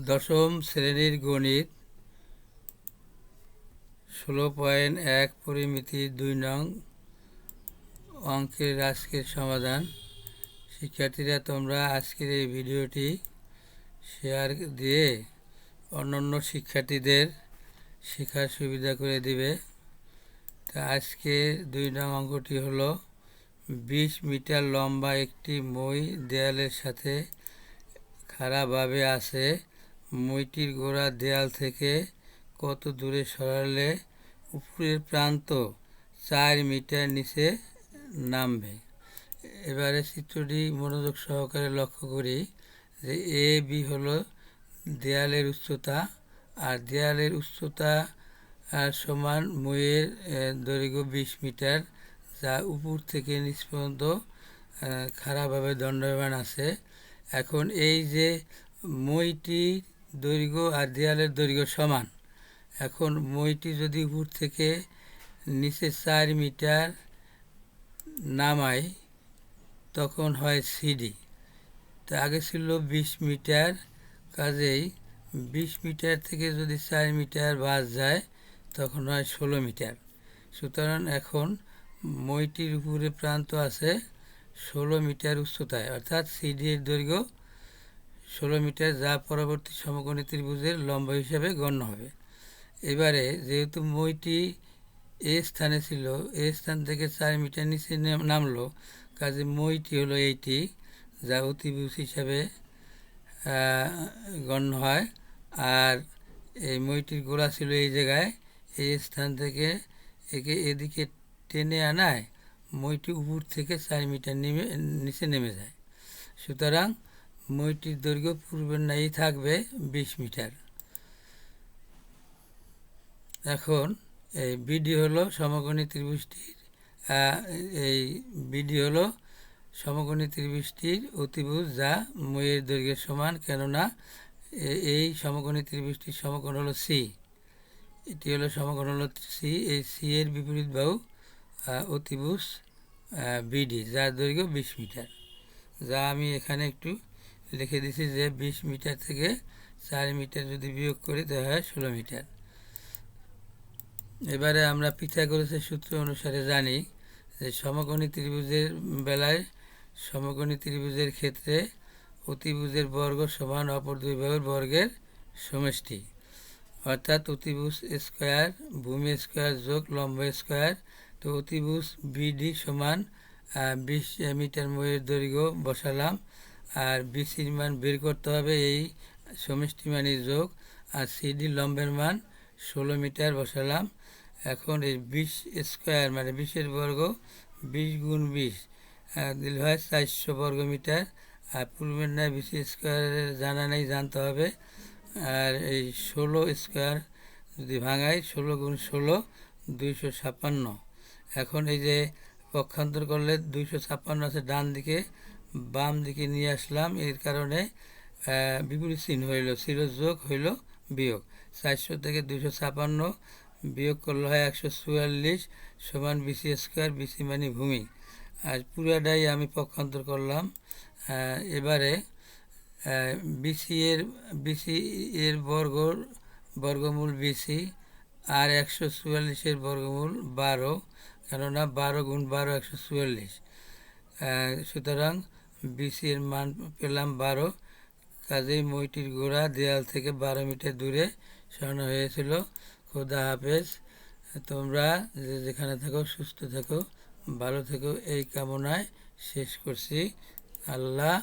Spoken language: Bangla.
দশম শ্রেণীর গণিত 16.1 পরিমিতির 2 নং অঙ্কের আজকের সমাধান। শিক্ষার্থীরা, তোমরা আজকের এই ভিডিওটি শেয়ার দিয়ে অন্যান্য শিক্ষার্থীদের শেখার সুবিধা করে দিবে। তা আজকে 2 নং অঙ্কটি হলো 20 মিটার লম্বা একটি মই দেয়ালের সাথে খাড়াভাবে আছে। মইটির গোড়া দেয়াল থেকে কত দূরে সরালে উপরের প্রান্ত 4 মিটার নিচে নামবে। এবারে চিত্রটি মনোযোগ সহকারে লক্ষ্য করি যে এ বি হলো দেয়ালের উচ্চতা, আর দেয়ালের উচ্চতা সমান মইয়ের দৈর্ঘ্য 20 মিটার, যা উপর থেকে নিচ পর্যন্ত খাড়াভাবে দণ্ডায়মান আছে। এখন এই যে মইটি দৈর্ঘ্য আর দেয়ালের দৈর্ঘ্য সমান, এখন মইটি যদি উপর থেকে নিচে 4 মিটার নামাই তখন হয় সিডি। তা আগে ছিল 20 মিটার, কাজেই 20 মিটার থেকে যদি 4 মিটার বাদ যায় তখন হয় 16 মিটার। সুতরাং এখন মইটির উপরে প্রান্ত আছে 16 মিটার উচ্চতায়, অর্থাৎ সিডি এর দৈর্ঘ্য 16 মিটার, যা পরবর্তী সমকোণী ত্রিভুজের লম্ব হিসাবে গণ্য হবে। এবারে যেহেতু মইটি এ স্থানে ছিল, এ স্থান থেকে 4 মিটার নিচে নামলো, কাজে মইটি হলো এইটি, যা অতিভুজ হিসাবে গণ্য হয়। আর এই মইটির গোড়া ছিল এই জায়গায়, এই স্থান থেকে একে এদিকে টেনে আনায় মইটি উপর থেকে 4 মিটার নিচে নেমে যায়। সুতরাং মইটির দৈর্ঘ্য পূর্বের ন্যায়ই থাকবে 20 মিটার। এখন এই বিডি হলো সমকোণী ত্রিভুজটির সমকোণী ত্রিভুজটির অতিভুজ, যা মইয়ের দৈর্ঘ্যের সমান, কেননা এই সমকোণী ত্রিভুজটির সমকোণ হলো সি। এটি হলো সমকোণ হলো সি। এই সি এর বিপরীত বাহু অতিভুজ বিডি, যার দৈর্ঘ্য 20 মিটার, যা আমি এখানে একটু লিখে দিছি যে 20 মিটার থেকে 4 মিটার যদি বিয়োগ করি তাহলে হয় 16 মিটার। এবারে আমরা পিথাগোরাসের সূত্র অনুসারে জানি যে সমকোণী ত্রিভুজের বেলায় সমকোণী ত্রিভুজের ক্ষেত্রে অতিভুজের বর্গ সমান অপর দুই বাহুর বর্গের সমষ্টি, অর্থাৎ অতিভুজ স্কোয়ার ভূমি স্কোয়ার যোগ লম্ব স্কোয়ার। তো অতিভুজ বিডি সমান 20 মিটার মইয়ের দৈর্ঘ্য বসালাম, আর বিসির মান বের করতে হবে, এই সমষ্টি মানের যোগ, আর সিডি লম্বের মান 16 মিটার বসালাম। এখন এই 20 স্কোয়ার মানে 20-এর বর্গ, 20 গুণ 20 দিলে হয় 400 বর্গ মিটার। আর পূর্বের ন্যায় 20 স্কোয়ারের জানা নেই, জানতে হবে। আর এই 16 স্কোয়ার যদি ভাঙাই, 16 গুণ 16 256। এখন এই যে পক্ষান্তর করলে 256 আছে ডান দিকে, বাম দিকে নিয়ে আসলাম, এর কারণে বিপরীত চিহ্ন হইল, ছিল যোগ হইল বিয়োগ। 400 থেকে 256 বিয়োগ করলে হয় 144 সমান 20 স্কোয়ার, 20 মানে ভূমি। আর পুরাটাই আমি পক্ষান্তর করলাম। এবারে বিসি এর বর্গমূল বিসি, আর 144-এর বর্গমূল 12, কেননা 12 গুণ 12 144। সুতরাং বিসি এর মান পেলাম 12, কাজেই মইটির গোড়া দেয়াল থেকে 12 মিটার দূরে সরানো হয়েছিল। খোদা হাফেজ। তোমরা যেখানে থাকো সুস্থ থাকো, ভালো থেকো, এই কামনায় শেষ করছি। আল্লাহ